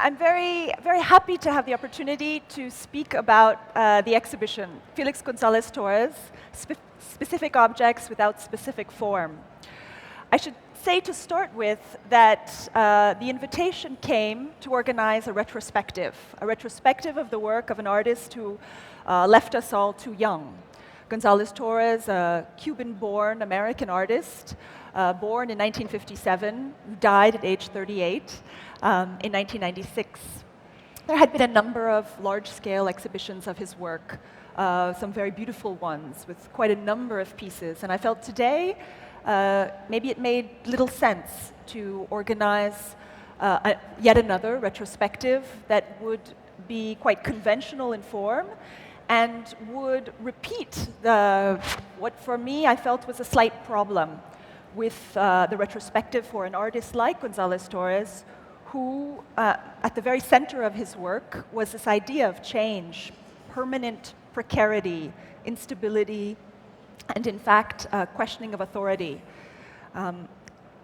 I'm very, very happy to have the opportunity to speak about the exhibition, Felix Gonzalez-Torres, Specific Objects Without Specific Form. I should say to start with that the invitation came to organize a retrospective of the work of an artist who left us all too young. Gonzalez-Torres, a Cuban-born American artist, born in 1957, who died at age 38 in 1996. There had been a number of large-scale exhibitions of his work, some very beautiful ones with quite a number of pieces. And I felt today maybe it made little sense to organize yet another retrospective that would be quite conventional in form and would repeat what for me I felt was a slight problem with the retrospective for an artist like Gonzalez-Torres, who at the very center of his work was this idea of change, permanent precarity, instability, and in fact, questioning of authority.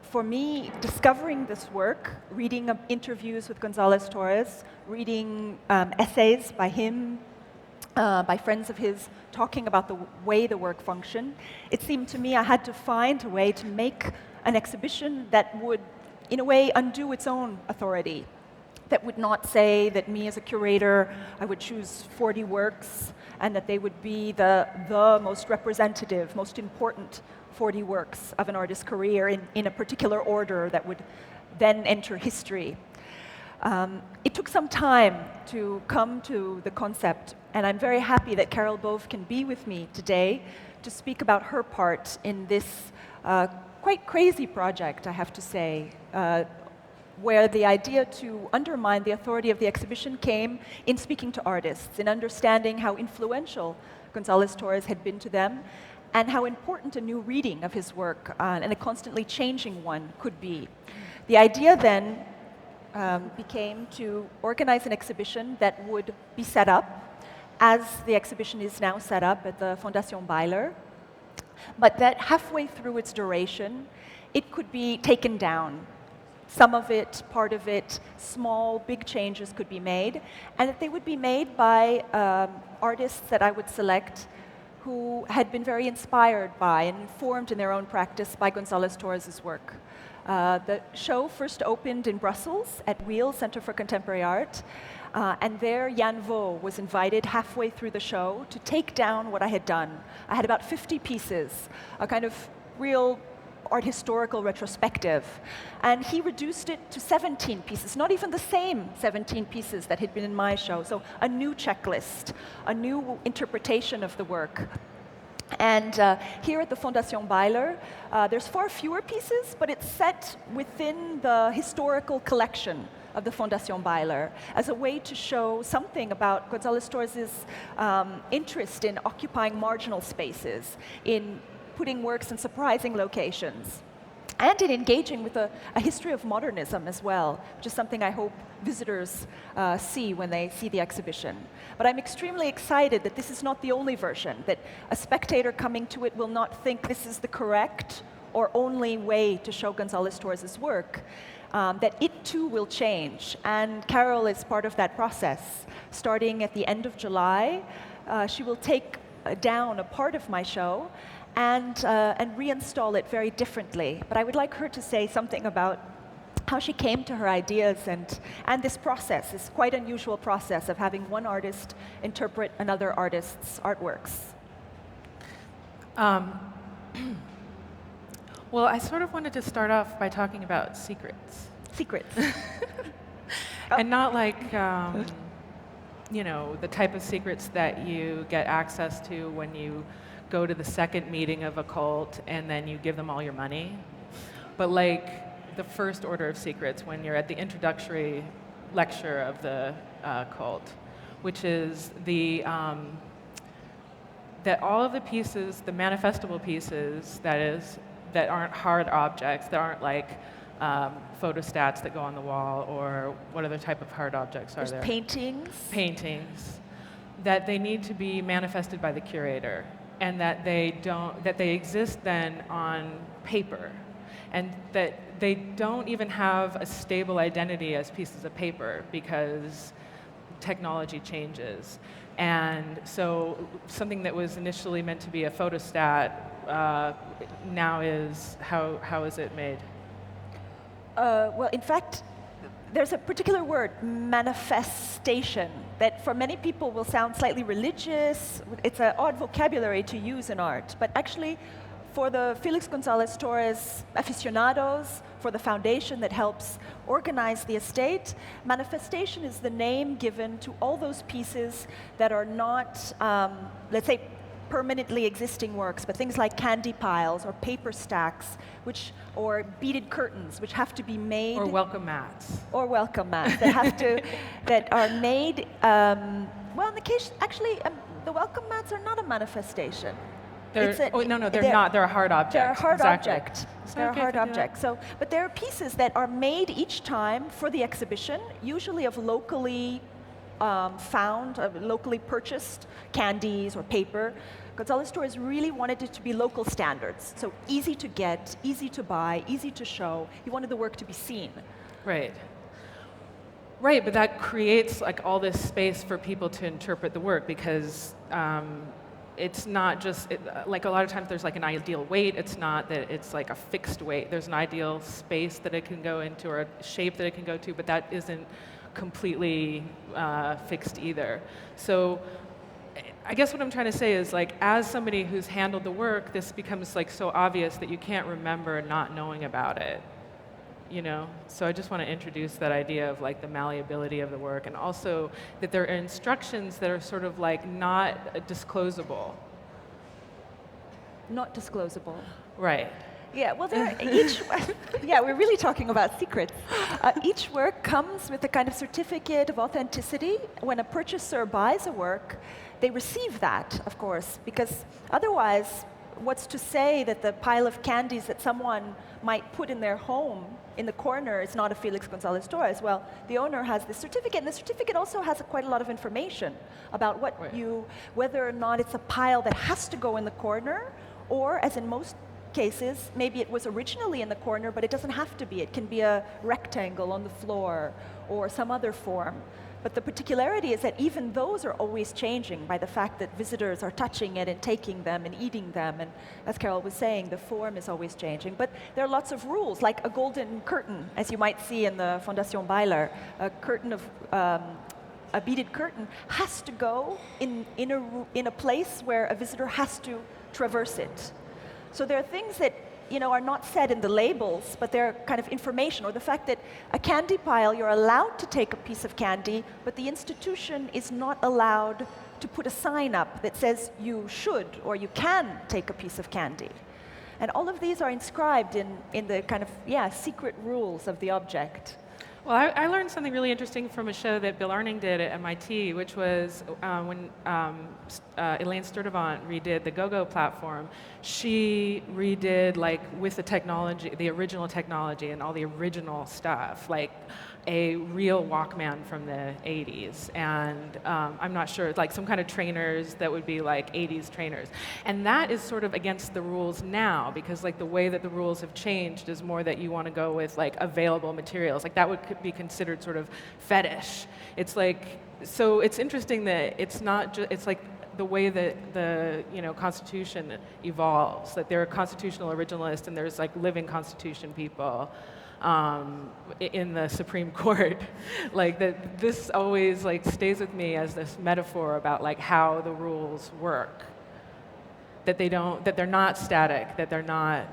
For me, discovering this work, reading interviews with Gonzalez-Torres, reading essays by him, by friends of his, talking about the way the work functioned, it seemed to me I had to find a way to make an exhibition that would, in a way, undo its own authority, that would not say that me as a curator, I would choose 40 works and that they would be the most representative, most important 40 works of an artist's career in a particular order that would then enter history. It took some time to come to the concept, and I'm very happy that Carol Bove can be with me today to speak about her part in this quite crazy project, I have to say, where the idea to undermine the authority of the exhibition came in speaking to artists, in understanding how influential Gonzalez-Torres had been to them, and how important a new reading of his work, and a constantly changing one, could be. The idea then became to organize an exhibition that would be set up as the exhibition is now set up at the Fondation Beyeler, but that halfway through its duration, it could be taken down. Some of it, part of it, small, big changes could be made, and that they would be made by artists that I would select who had been very inspired by and informed in their own practice by Gonzalez-Torres' work. The show first opened in Brussels at Wheel Center for Contemporary Art, and there Jan Vaux was invited halfway through the show to take down what I had done. I had about 50 pieces, a kind of real art historical retrospective, and he reduced it to 17 pieces, not even the same 17 pieces that had been in my show, so a new checklist, a new interpretation of the work. And here at the Fondation Beyeler, there's far fewer pieces, but it's set within the historical collection of the Fondation Beyeler as a way to show something about Gonzalez-Torres' interest in occupying marginal spaces, in putting works in surprising locations, and in engaging with a history of modernism as well, which is something I hope visitors see when they see the exhibition. But I'm extremely excited that this is not the only version, that a spectator coming to it will not think this is the correct or only way to show Gonzalez-Torres' work, that it too will change. And Carol is part of that process. Starting at the end of July, she will take down a part of my show and reinstall it very differently. But I would like her to say something about how she came to her ideas and this process, this quite unusual process of having one artist interpret another artist's artworks. Well, I sort of wanted to start off by talking about secrets. Secrets. And not like, you know, the type of secrets that you get access to when you go to the second meeting of a cult and then you give them all your money, but like the first order of secrets when you're at the introductory lecture of the cult, which is that all of the pieces, the manifestable pieces, that aren't hard objects, that aren't like photostats that go on the wall, or what other type of hard objects are there? Paintings. Paintings, that they need to be manifested by the curator, and that they exist then on paper, and that they don't even have a stable identity as pieces of paper because technology changes. And so something that was initially meant to be a photostat now is, how is it made? Well, in fact, there's a particular word, manifestation, that for many people will sound slightly religious. It's an odd vocabulary to use in art. But actually, for the Felix Gonzalez-Torres aficionados, for the foundation that helps organize the estate, manifestation is the name given to all those pieces that are not, let's say, permanently existing works, but things like candy piles or paper stacks, or beaded curtains, which have to be made. Or welcome mats. Or welcome mats that have to, that are made. Well, in the case, actually, the welcome mats are not a manifestation. No, they're not. They're a hard object. They're a hard exactly. object. They're a hard object. So, but there are pieces that are made each time for the exhibition, usually of locally found, locally purchased candies or paper. Gonzalez-Torres really wanted it to be local standards. So easy to get, easy to buy, easy to show. He wanted the work to be seen. Right. Right, but that creates like all this space for people to interpret the work because it's not just, like a lot of times there's like an ideal weight. It's not that it's like a fixed weight. There's an ideal space that it can go into or a shape that it can go to, but that isn't completely fixed either. So I guess what I'm trying to say is like as somebody who's handled the work, this becomes like so obvious that you can't remember not knowing about it. You know, so I just want to introduce that idea of like the malleability of the work, and also that there are instructions that are sort of like not disclosable. Not disclosable. Right. Yeah, well, yeah, we're really talking about secrets. Each work comes with a kind of certificate of authenticity. When a purchaser buys a work, they receive that, of course, because otherwise, what's to say that the pile of candies that someone might put in their home in the corner is not a Felix Gonzalez-Torres? Well, the owner has this certificate, and the certificate also has quite a lot of information about what whether or not it's a pile that has to go in the corner, or, as in most cases, maybe it was originally in the corner, but it doesn't have to be. It can be a rectangle on the floor or some other form. But the particularity is that even those are always changing by the fact that visitors are touching it and taking them and eating them. And as Carol was saying, the form is always changing. But there are lots of rules, like a golden curtain, as you might see in the Fondation Beyeler. A curtain of a beaded curtain has to go in a place where a visitor has to traverse it. So there are things that are not said in the labels, but they're kind of information, or the fact that a candy pile, you're allowed to take a piece of candy, but the institution is not allowed to put a sign up that says you should or you can take a piece of candy. And all of these are inscribed in the kind of, secret rules of the object. Well, I learned something really interesting from a show that Bill Arning did at MIT, which was when Elena Filipovic redid the Go-Go platform. She redid, like, with the technology, the original technology and all the original stuff, like a real Walkman from the 80s. And I'm not sure, like some kind of trainers that would be like 80s trainers. And that is sort of against the rules now, because like the way that the rules have changed is more that you want to go with like available materials. Like that would be considered sort of fetish. It's like, so it's interesting that it's not just, it's like the way that the Constitution evolves. That there are constitutional originalists and there's like living Constitution people in the Supreme Court. Like that, this always like stays with me as this metaphor about like how the rules work. That they're not static. That they're not,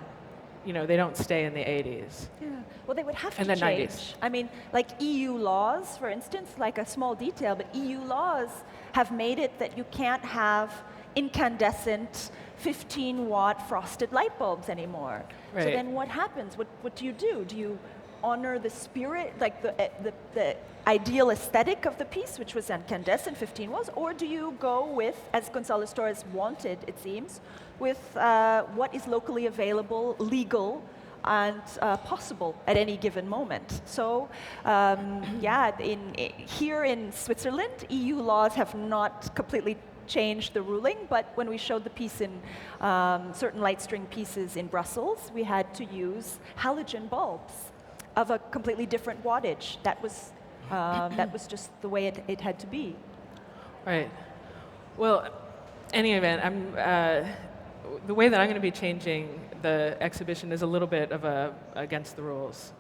they don't stay in the 80s. Yeah. Well, they would have to and the change. 90s. I mean, like EU laws, for instance, like a small detail, but EU laws have made it that you can't have incandescent 15-watt frosted light bulbs anymore. Right. So then what happens? What do you do? Do you honor the spirit, like the ideal aesthetic of the piece, which was incandescent 15 watts, or do you go with, as Gonzalez-Torres wanted, it seems, with what is locally available, legal, and possible at any given moment? So, here in Switzerland, EU laws have not completely change the ruling, but when we showed the piece in certain light string pieces in Brussels, we had to use halogen bulbs of a completely different wattage. That was just the way it had to be. Right. Well, any event, the way that I'm going to be changing the exhibition is a little bit of against the rules,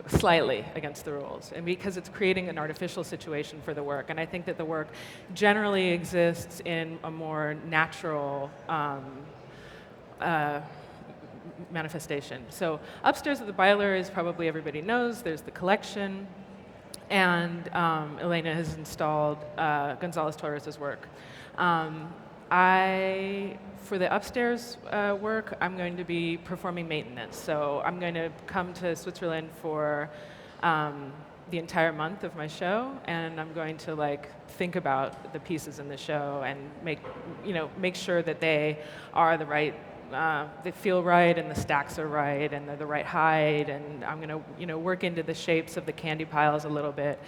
slightly against the rules, and because it's creating an artificial situation for the work. And I think that the work generally exists in a more natural manifestation. So upstairs at the Beyeler, as probably everybody knows, there's the collection, and Elena has installed Gonzalez-Torres' work. For the upstairs work, I'm going to be performing maintenance. So I'm going to come to Switzerland for the entire month of my show, and I'm going to think about the pieces in the show and make sure that they are the right, they feel right, and the stacks are right, and they're the right height. And I'm going to work into the shapes of the candy piles a little bit,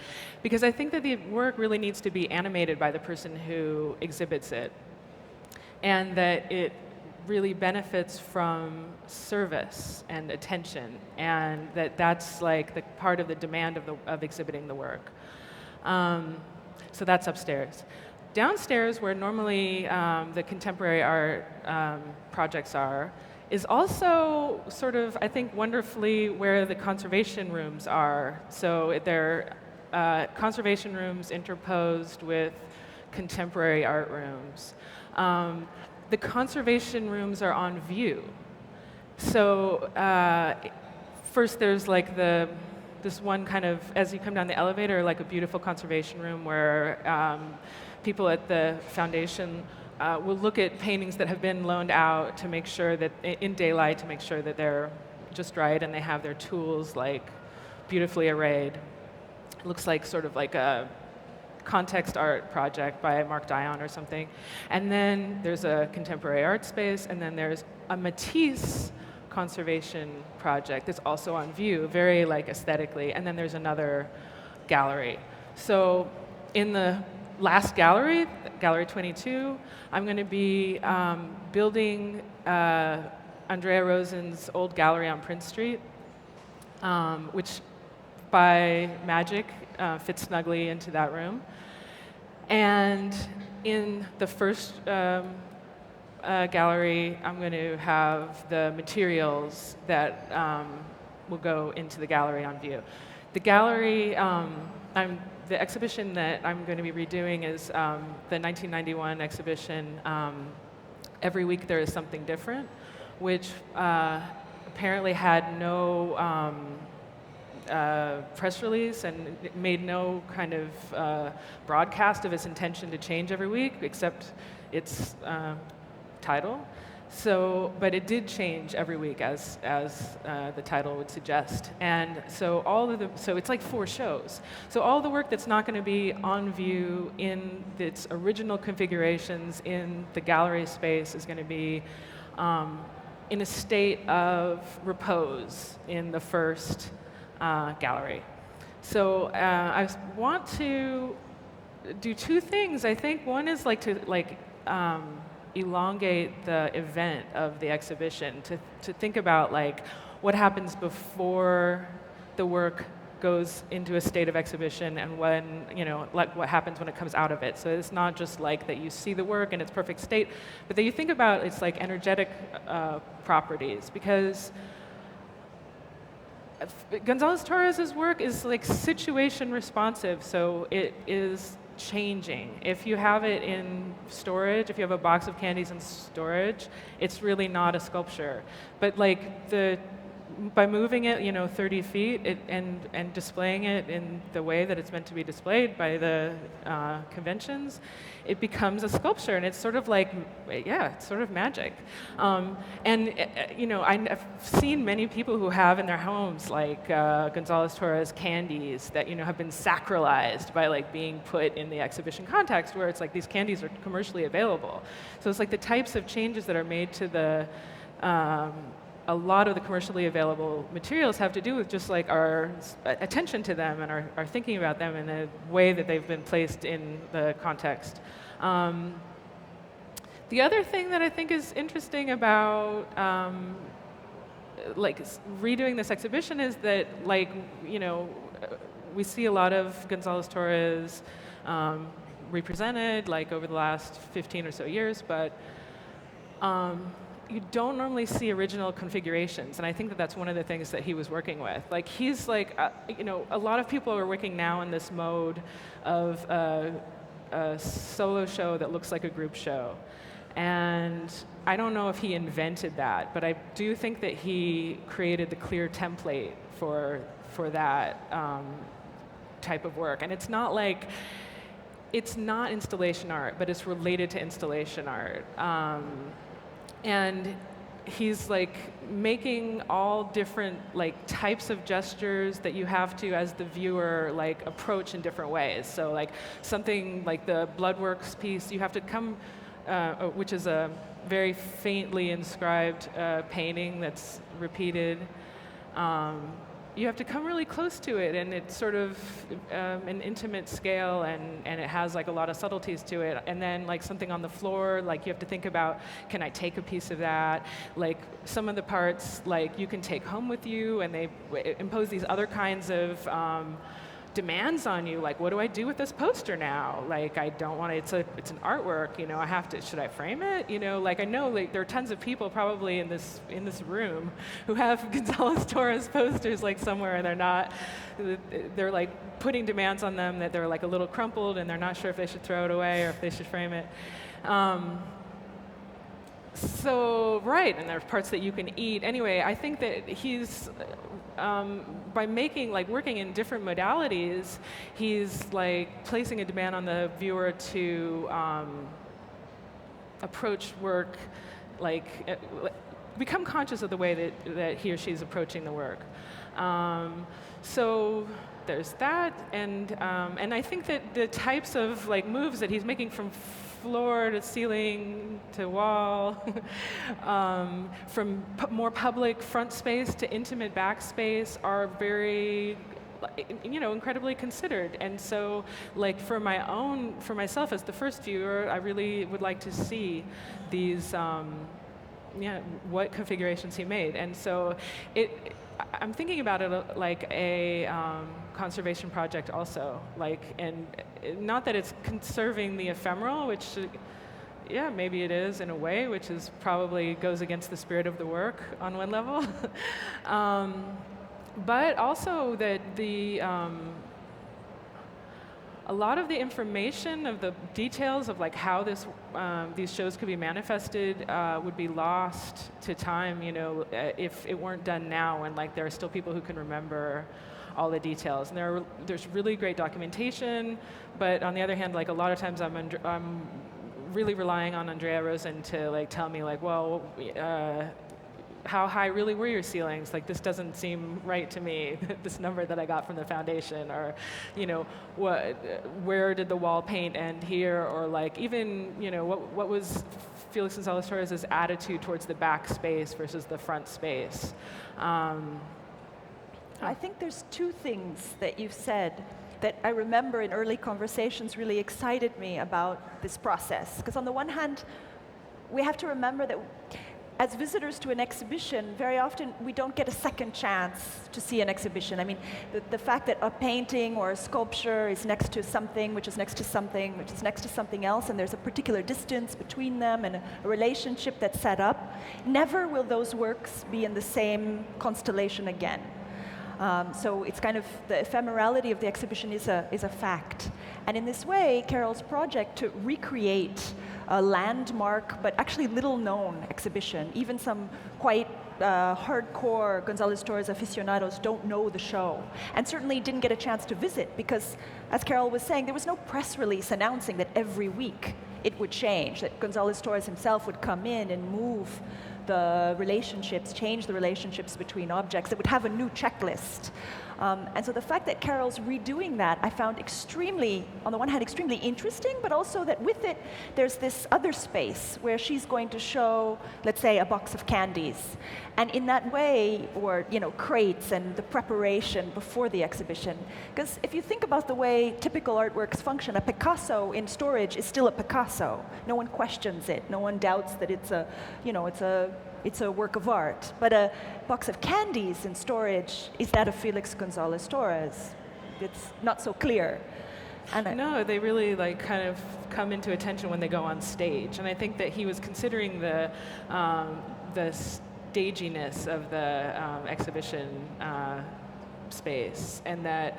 because I think that the work really needs to be animated by the person who exhibits it, and that it really benefits from service and attention, and that's like the part of the demand of exhibiting the work. So that's upstairs. Downstairs, where normally the contemporary art projects are, is also sort of, I think, wonderfully where the conservation rooms are. So they're conservation rooms interposed with contemporary art rooms. The conservation rooms are on view. So first there's this one kind of, as you come down the elevator, like a beautiful conservation room where people at the Fondation will look at paintings that have been loaned out to make sure that, in daylight, to make sure that they're just right and they have their tools beautifully arrayed. It looks like sort of like a context art project by Mark Dion or something. And then there's a contemporary art space, and then there's a Matisse conservation project that's also on view, very aesthetically, and then there's another gallery. So in the last gallery, Gallery 22, I'm going to be building Andrea Rosen's old gallery on Prince Street, which by magic fits snugly into that room. And in the first gallery, I'm going to have the materials that will go into the gallery on view. The gallery, the exhibition that I'm going to be redoing is the 1991 exhibition, Every Week There Is Something Different, which apparently had no press release and made no kind of broadcast of its intention to change every week, except its title. So, but it did change every week, as the title would suggest. And so so it's like 4 shows. So all the work that's not going to be on view in its original configurations in the gallery space is going to be in a state of repose in the first gallery. So I want to do 2 things. I think one is to elongate the event of the exhibition, to think about what happens before the work goes into a state of exhibition, and when what happens when it comes out of it. So it's not just that you see the work in its perfect state, but that you think about its energetic properties, because Gonzalez-Torres' work is situation responsive, so it is changing. If you have it in storage, if you have a box of candies in storage, it's really not a sculpture. But by moving it 30 feet and displaying it in the way that it's meant to be displayed by the conventions, it becomes a sculpture, and it's sort of it's sort of magic. I've seen many people who have in their homes Gonzalez-Torres candies that have been sacralized by being put in the exhibition context, where it's these candies are commercially available. So it's the types of changes that are made to the a lot of the commercially available materials have to do with just our attention to them and our thinking about them in a way that they've been placed in the context. The other thing that I think is interesting about redoing this exhibition is that, we see a lot of Gonzalez-Torres represented, over the last 15 or so years, but you don't normally see original configurations, and I think that that's one of the things that he was working with. He's a lot of people are working now in this mode of a solo show that looks like a group show. And I don't know if he invented that, but I do think that he created the clear template for that type of work. And it's not installation art, but it's related to installation art. And he's making all different types of gestures that you have to, as the viewer, approach in different ways. So something like the Bloodworks piece, you have to come, which is a very faintly inscribed painting that's repeated. You have to come really close to it, and it's sort of an intimate scale, and it has a lot of subtleties to it. And then something on the floor, you have to think about, can I take a piece of that? Some of the parts you can take home with you, and they impose these other kinds of demands on you, what do I do with this poster now? I don't want to, it's an artwork, I have to, should I frame it? I know there are tons of people probably in this room who have Gonzalez-Torres posters somewhere, and they're putting demands on them that they're a little crumpled, and they're not sure if they should throw it away or if they should frame it. Right, and there are parts that you can eat. Anyway, I think that he's, by making, working in different modalities, he's placing a demand on the viewer to approach work, become conscious of the way that he or she is approaching the work. So there's that, and I think that the types of moves that he's making from floor to ceiling to wall, from more public front space to intimate back space are very, incredibly considered. And so, for myself as the first viewer, I really would like to see these, what configurations he made. And so, I'm thinking about it like a conservation project also, and not that it's conserving the ephemeral, which, yeah, maybe it is in a way, which is probably goes against the spirit of the work on one level, but also that a lot of the information of the details of how these shows could be manifested would be lost to time, if it weren't done now, and there are still people who can remember all the details. And there's really great documentation, but on the other hand, a lot of times I'm really relying on Andrea Rosen to tell me well, how high really were your ceilings? This doesn't seem right to me, this number that I got from the foundation, or, where did the wall paint end here? Or even, what was Felix Gonzalez-Torres' attitude towards the back space versus the front space? I think there's two things that you've said that I remember in early conversations really excited me about this process. Because on the one hand, we have to remember that as visitors to an exhibition, very often we don't get a second chance to see an exhibition. I mean, the fact that a painting or a sculpture is next to something, which is next to something, which is next to something else, and there's a particular distance between them and a relationship that's set up, never will those works be in the same constellation again. So it's kind of the ephemerality of the exhibition is a fact. And in this way, Carol's project to recreate a landmark but actually little known exhibition, even some quite hardcore Gonzalez-Torres aficionados don't know the show, and certainly didn't get a chance to visit because, as Carol was saying, there was no press release announcing that every week it would change, that Gonzalez-Torres himself would come in and move the relationships, change the relationships between objects, that would have a new checklist. And so the fact that Carol's redoing that, I found extremely, on the one hand, extremely interesting, but also that with it, there's this other space where she's going to show, let's say, a box of candies. And in that way, or crates and the preparation before the exhibition. Because if you think about the way typical artworks function, a Picasso in storage is still a Picasso. No one questions it. No one doubts that it's a, it's a work of art. But a box of candies in storage, is that of Felix Gonzalez-Torres? It's not so clear. And no, they really kind of come into attention when they go on stage. And I think that he was considering the staginess of the exhibition space, and that,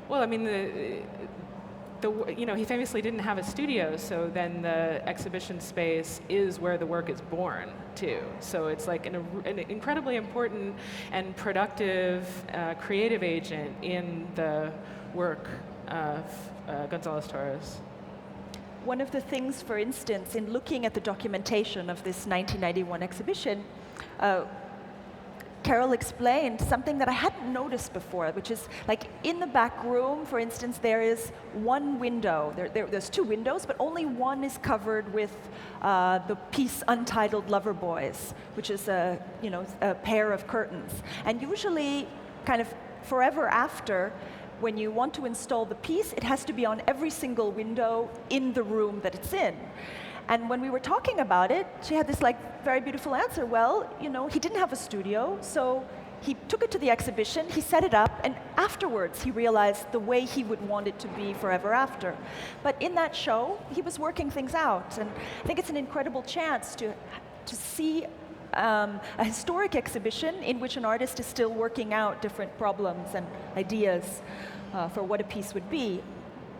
well, I mean, he famously didn't have a studio, so then the exhibition space is where the work is born, too. So it's like an incredibly important and productive creative agent in the work of Gonzalez-Torres. One of the things, for instance, in looking at the documentation of this 1991 exhibition, Carol explained something that I hadn't noticed before, which is like in the back room, for instance, there is one window. There's two windows, but only one is covered with the piece Untitled Lover Boys, which is a pair of curtains. And usually, kind of forever after, when you want to install the piece, it has to be on every single window in the room that it's in. And when we were talking about it, she had this very beautiful answer. Well, he didn't have a studio, so he took it to the exhibition, he set it up, and afterwards he realized the way he would want it to be forever after. But in that show, he was working things out, and I think it's an incredible chance to see a historic exhibition in which an artist is still working out different problems and ideas for what a piece would be.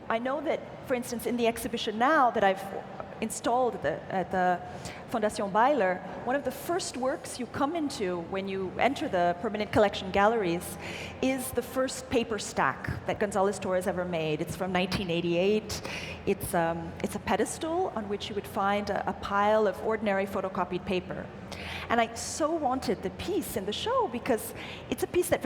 I know that, for instance, in the exhibition now that I've installed at the Fondation Beyeler, one of the first works you come into when you enter the permanent collection galleries is the first paper stack that Gonzalez-Torres ever made. It's from 1988. It's a pedestal on which you would find a pile of ordinary photocopied paper. And I so wanted the piece in the show because it's a piece that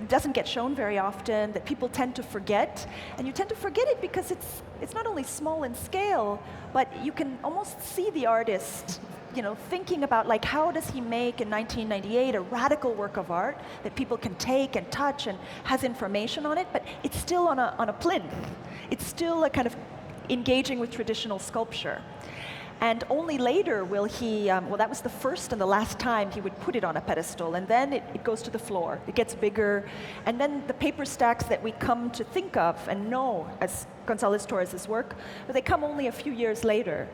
doesn't get shown very often, that people tend to forget. And you tend to forget it because it's not only small in scale, but you can almost see the artist thinking about how does he make in 1998 a radical work of art that people can take and touch and has information on it, but it's still on a plinth. It's still a kind of engaging with traditional sculpture. And only later will he, that was the first and the last time he would put it on a pedestal, and then it goes to the floor. It gets bigger, and then the paper stacks that we come to think of and know as Gonzalez-Torres' work, but they come only a few years later.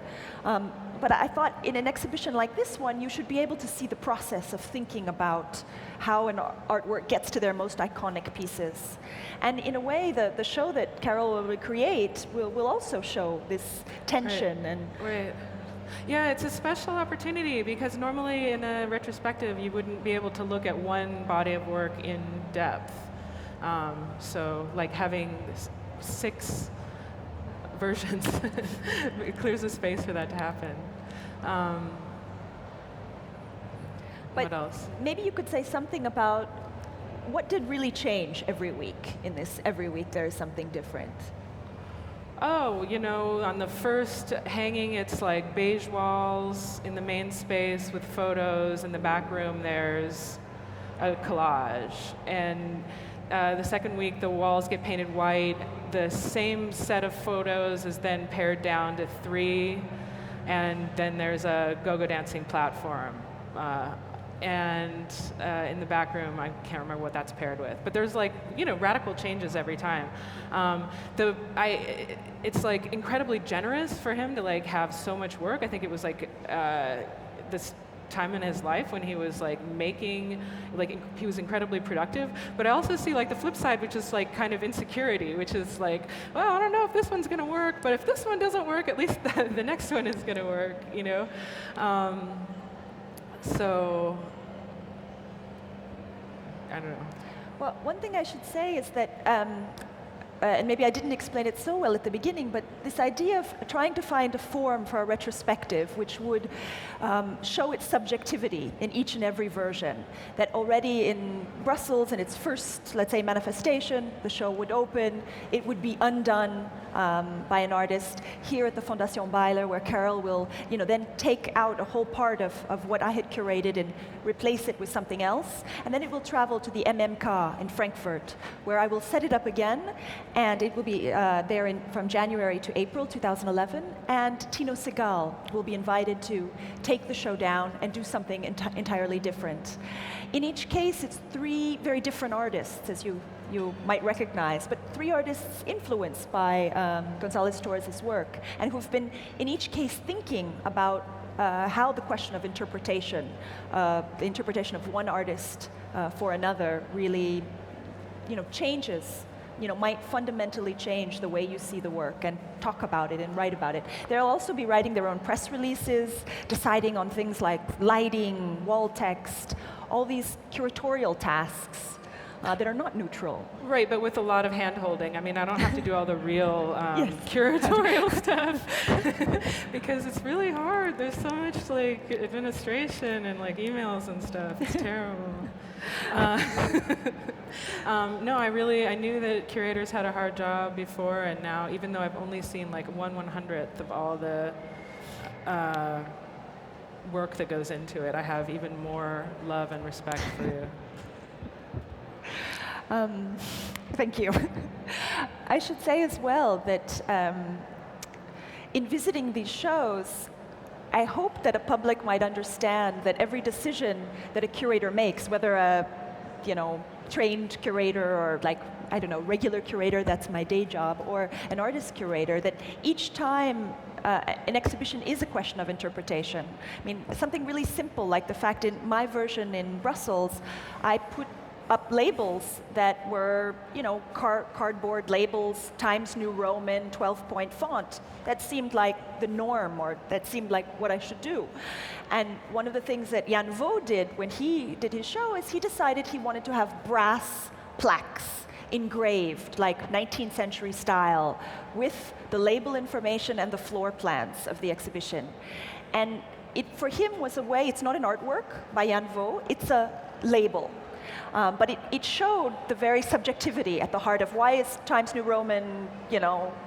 But I thought in an exhibition like this one, you should be able to see the process of thinking about how an artwork gets to their most iconic pieces. And in a way, the show that Carol will create will also show this tension. Right. Yeah, it's a special opportunity because normally in a retrospective you wouldn't be able to look at one body of work in depth. So having 6 versions it clears the space for that to happen. What else? Maybe you could say something about what did really change every week in this every week there is something different. Oh, on the first hanging, it's beige walls in the main space with photos. In the back room, there's a collage. And the second week, the walls get painted white. The same set of photos is then pared down to 3. And then there's a go-go dancing platform. And in the back room, I can't remember what that's paired with. But there's radical changes every time. It's incredibly generous for him to have so much work. I think it was this time in his life when he was making, he was incredibly productive. But I also see the flip side, which is kind of insecurity, which is well, I don't know if this one's going to work, but if this one doesn't work, at least the next one is going to work, So, I don't know. Well, one thing I should say is that and maybe I didn't explain it so well at the beginning, but this idea of trying to find a form for a retrospective which would show its subjectivity in each and every version. That already in Brussels, in its first, let's say, manifestation, the show would open, it would be undone by an artist. Here at the Fondation Beyeler, where Carol will then take out a whole part of what I had curated and replace it with something else. And then it will travel to the MMK in Frankfurt, where I will set it up again, and it will be there from January to April 2011, and Tino Segal will be invited to take the show down and do something entirely different. In each case, it's three very different artists, as you might recognize, but three artists influenced by Gonzalez-Torres' work, and who've been, in each case, thinking about how the question of interpretation, the interpretation of one artist for another really changes, might fundamentally change the way you see the work and talk about it and write about it. They'll also be writing their own press releases, deciding on things like lighting, wall text, all these curatorial tasks that are not neutral. Right, but with a lot of hand-holding. I mean, I don't have to do all the real curatorial stuff because it's really hard. There's so much like administration and like emails and stuff. It's terrible. No, I knew that curators had a hard job before, and now, even though I've only seen like 1/100th of all the work that goes into it, I have even more love and respect for you. Thank you. I should say as well that in visiting these shows, I hope that a public might understand that every decision that a curator makes, whether a trained curator or regular curator, that's my day job, or an artist curator, that each time an exhibition is a question of interpretation. I mean, something really simple, like the fact in my version in Brussels, I put up labels that were, cardboard labels, Times New Roman, 12-point font. That seemed like the norm, or that seemed like what I should do. And one of the things that Jan Vo did when he did his show is he decided he wanted to have brass plaques engraved, like 19th century style, with the label information and the floor plans of the exhibition. And it, for him, was a way, it's not an artwork by Jan Vo, it's a label. But it showed the very subjectivity at the heart of why is Times New Roman,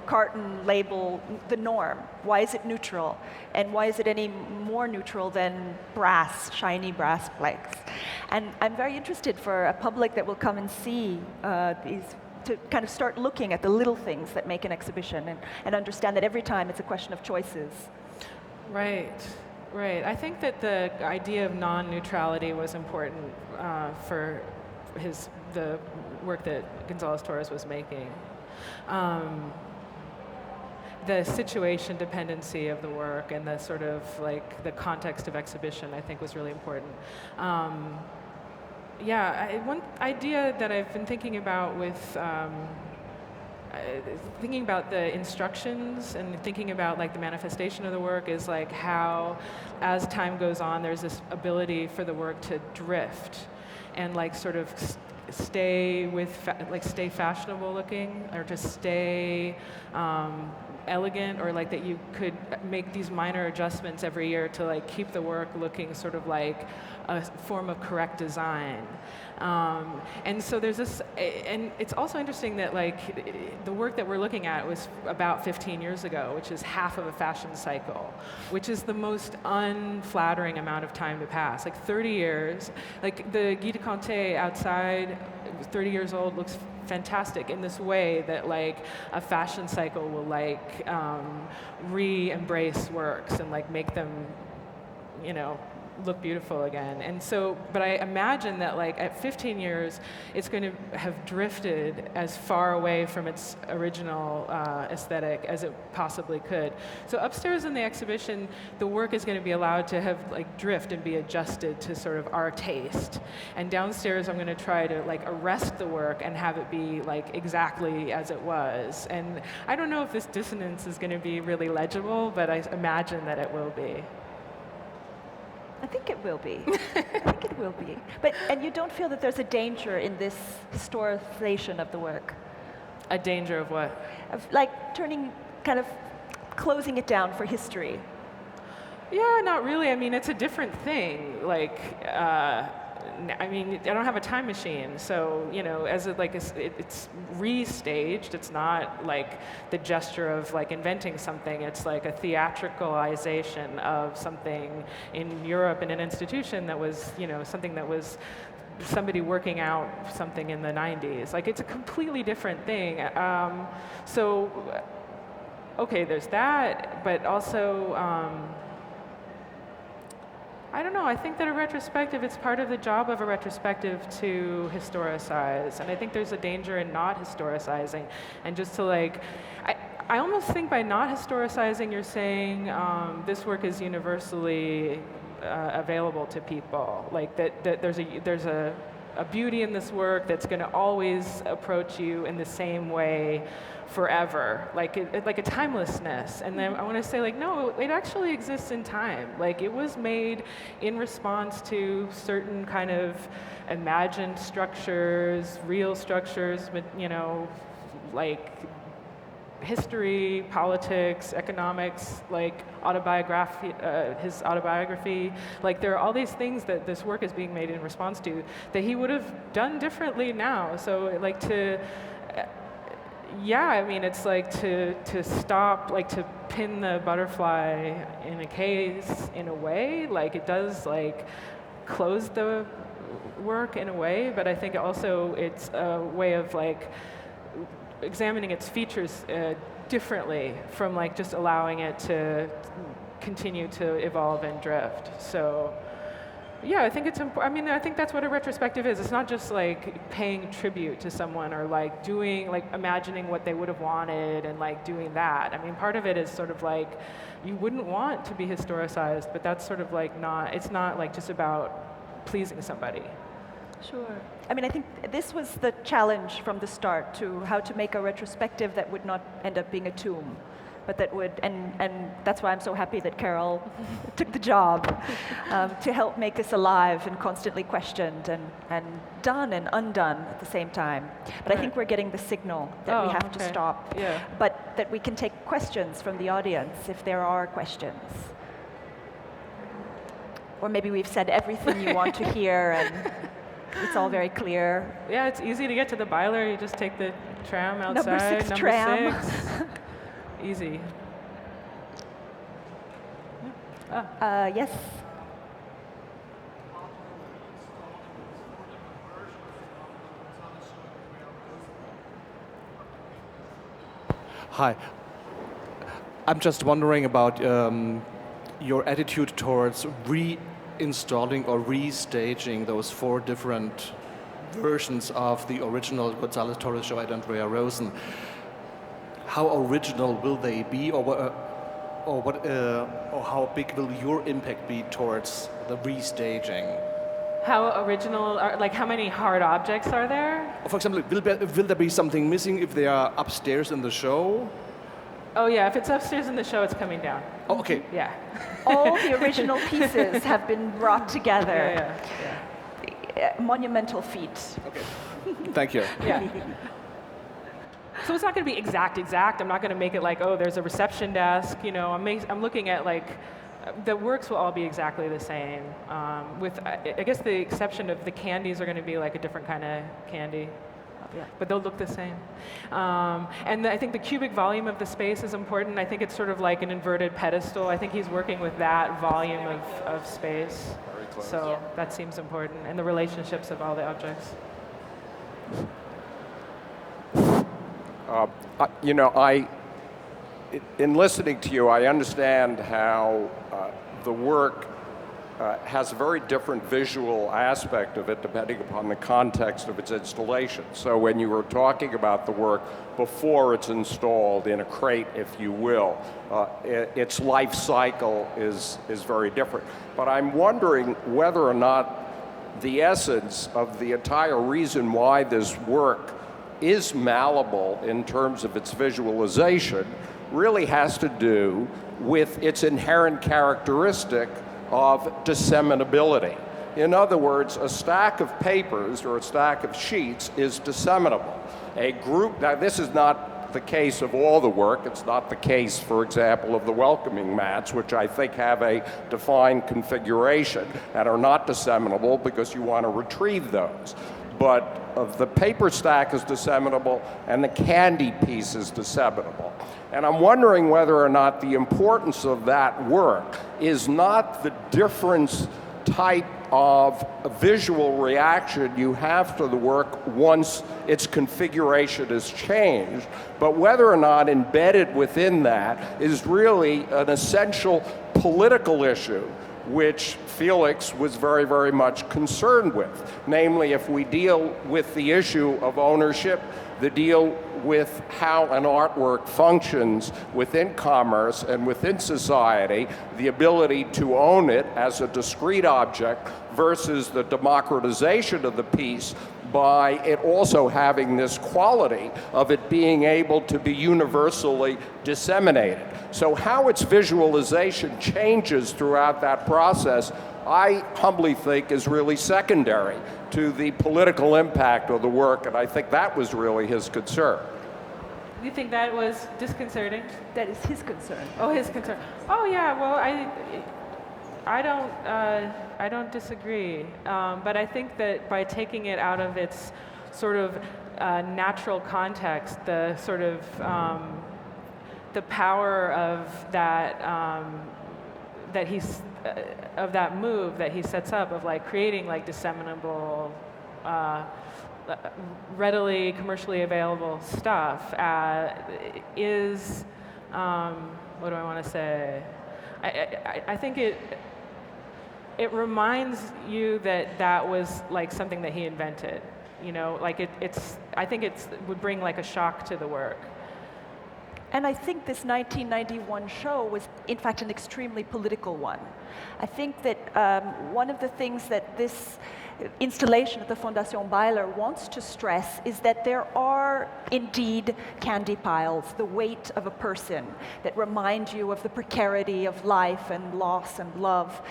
carton label the norm? Why is it neutral? And why is it any more neutral than brass, shiny brass plaques? And I'm very interested for a public that will come and see these, to kind of start looking at the little things that make an exhibition and understand that every time it's a question of choices. Right. Right. I think that the idea of non-neutrality was important for the work that Gonzalez-Torres was making. The situation dependency of the work and the sort of like the context of exhibition, I think, was really important. One idea that I've been thinking about with thinking about the instructions and thinking about like the manifestation of the work is like how, as time goes on, there's this ability for the work to drift and like sort of stay stay fashionable looking, or to stay elegant, or like that you could make these minor adjustments every year to like keep the work looking sort of like a form of correct design. And so there's this, and it's also interesting that like the work that we're looking at was about 15 years ago, which is half of a fashion cycle, which is the most unflattering amount of time to pass. Like 30 years, like the Guy de Conte outside, 30 years old, looks fantastic in this way that like a fashion cycle will like re-embrace works and like make them, look beautiful again. And so, but I imagine that like at 15 years, it's going to have drifted as far away from its original aesthetic as it possibly could. So upstairs in the exhibition, the work is going to be allowed to have like drift and be adjusted to sort of our taste. And downstairs, I'm going to try to like arrest the work and have it be like exactly as it was. And I don't know if this dissonance is going to be really legible, but I imagine that it will be. I think it will be. I think it will be. And you don't feel that there's a danger in this historization of the work? A danger of what? Of like kind of closing it down for history. Yeah, not really. I mean, it's a different thing. Like, I mean, I don't have a time machine, so as it's restaged. It's not like the gesture of like inventing something. It's like a theatricalization of something in Europe in an institution that was, something that was somebody working out something in the 90s. Like, it's a completely different thing. So, okay, there's that, but also. I don't know, I think that a retrospective, it's part of the job of a retrospective to historicize. And I think there's a danger in not historicizing. And just to like, I almost think by not historicizing, you're saying this work is universally available to people. Like that there's a beauty in this work that's going to always approach you in the same way forever, like a timelessness. And then I want to say, like, no, it actually exists in time. Like, it was made in response to certain kind of imagined structures, real structures, but like history, politics, economics, like autobiography, his autobiography. Like, there are all these things that this work is being made in response to that he would have done differently now. So, like, yeah, I mean, it's like to stop, like to pin the butterfly in a case in a way, like it does like close the work in a way, but I think also it's a way of like examining its features differently from like just allowing it to continue to evolve and drift. So. Yeah, I think it's important. I mean, I think that's what a retrospective is. It's not just like paying tribute to someone or like imagining what they would have wanted and like doing that. I mean, part of it is sort of like, you wouldn't want to be historicized, but that's sort of like it's not like just about pleasing somebody. Sure. I mean, I think this was the challenge from the start, to how to make a retrospective that would not end up being a tomb, but that would, and that's why I'm so happy that Carol took the job to help make this alive and constantly questioned and done and undone at the same time. But I think we're getting the signal that we have to stop, but that we can take questions from the audience if there are questions. Or maybe we've said everything you want to hear and it's all very clear. Yeah, it's easy to get to the Beyeler. You just take the tram outside. Number 6 tram. Easy. Yes. Hi. I'm just wondering about your attitude towards reinstalling or restaging those 4 different versions of the original Gonzalez-Torres show at Andrea Rosen. How original will they be, or how big will your impact be towards the restaging? How original? Like, how many hard objects are there? For example, will there be something missing if they are upstairs in the show? Oh yeah, if it's upstairs in the show, it's coming down. Oh, okay. Yeah. All the original pieces have been brought together. Yeah. Monumental feat. Okay. Thank you. Yeah. So it's not going to be exact. I'm not going to make it like, oh, there's a reception desk. I'm looking at like, the works will all be exactly the same. With, I guess, the exception of the candies are going to be like a different kind of candy. Yeah, but they'll look the same. And I think the cubic volume of the space is important. I think it's sort of like an inverted pedestal. I think he's working with that volume of space. Very close. So that seems important. And the relationships of all the objects. In listening to you, I understand how the work has a very different visual aspect of it depending upon the context of its installation. So when you were talking about the work before it's installed in a crate, if you will, its life cycle is very different. But I'm wondering whether or not the essence of the entire reason why this work is malleable in terms of its visualization really has to do with its inherent characteristic of disseminability. In other words, a stack of papers or a stack of sheets is disseminable. A group, now this is not the case of all the work. It's not the case, for example, of the welcoming mats, which I think have a defined configuration and are not disseminable because you want to retrieve those. But the paper stack is disseminable and the candy piece is disseminable. And I'm wondering whether or not the importance of that work is not the difference type of visual reaction you have to the work once its configuration is changed, but whether or not embedded within that is really an essential political issue which Felix was very, very much concerned with. Namely, if we deal with the issue of ownership, the deal with how an artwork functions within commerce and within society, the ability to own it as a discrete object versus the democratization of the piece by it also having this quality of it being able to be universally disseminated. So how its visualization changes throughout that process, I humbly think is really secondary to the political impact of the work, and I think that was really his concern. You think that was disconcerting? That is his concern. Oh, his concern. Oh, yeah. Well, I don't disagree. But I think that by taking it out of its sort of natural context, the sort of the power of that of that move that he sets up of like creating like disseminable. Readily commercially available stuff is, what do I want to say? I think it reminds you that that was like something that he invented. You know, like I think it would bring like a shock to the work. And I think this 1991 show was, in fact, an extremely political one. I think that one of the things that this installation at the Fondation Beyeler wants to stress is that there are indeed candy piles, the weight of a person that remind you of the precarity of life and loss and love,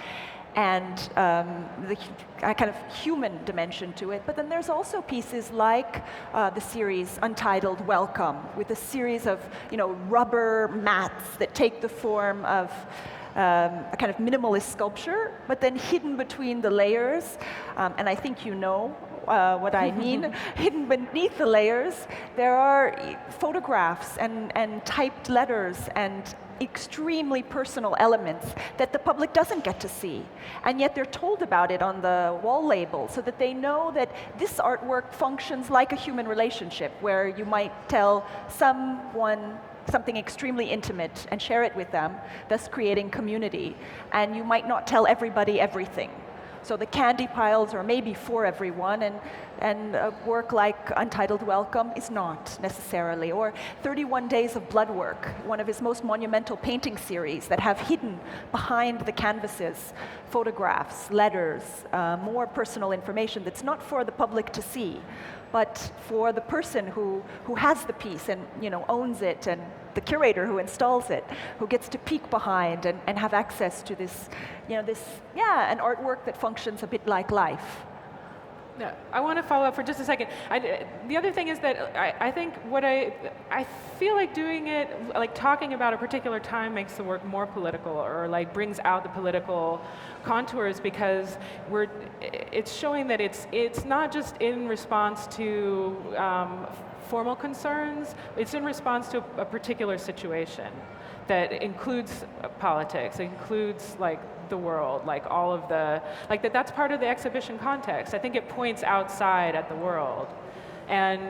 and the kind of human dimension to it. But then there's also pieces like the series Untitled Welcome, with a series of rubber mats that take the form of a kind of minimalist sculpture, but then hidden between the layers, and I think you know what I mean. Hidden beneath the layers, there are photographs and typed letters and extremely personal elements that the public doesn't get to see. And yet they're told about it on the wall label so that they know that this artwork functions like a human relationship, where you might tell someone something extremely intimate and share it with them, thus creating community. And you might not tell everybody everything. So the candy piles are maybe for everyone, and a work like Untitled Welcome is not necessarily. Or 31 Days of Blood Work, one of his most monumental painting series that have hidden behind the canvases photographs, letters, more personal information that's not for the public to see, but for the person who has the piece and owns it, and the curator who installs it, who gets to peek behind and have access to this, an artwork that functions a bit like life. No, I want to follow up for just a second. The other thing is that I think I feel like doing it, like talking about a particular time makes the work more political, or like brings out the political contours, because it's showing that it's not just in response to formal concerns, it's in response to a particular situation that includes politics, it includes like the world, like all of the, like that's part of the exhibition context. I think it points outside at the world. And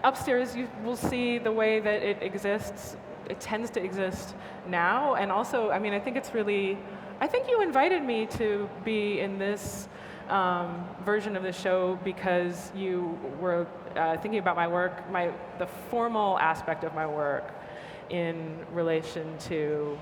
upstairs you will see the way that it exists, it tends to exist now. And also, I mean, I think you invited me to be in this version of the show because you were thinking about my work, the formal aspect of my work in relation to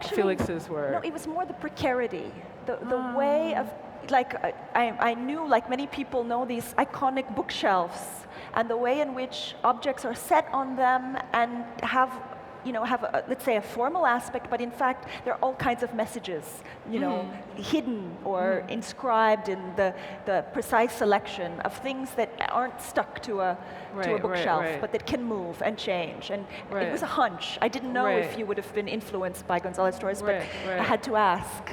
Felix's work. No, it was more the precarity, the way of, like, I knew, like many people know, these iconic bookshelves, and the way in which objects are set on them and have have, let's say, a formal aspect, but in fact, there are all kinds of messages, hidden or inscribed in the precise selection of things that aren't stuck to a bookshelf, but that can move and change. And it was a hunch. I didn't know if you would have been influenced by Gonzalez-Torres, but I had to ask.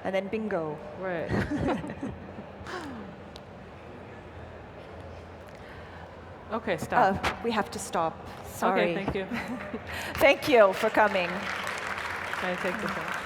And then bingo. Right. Okay, stop. We have to stop. Sorry. Okay, thank you. Thank you for coming. Can I take this one?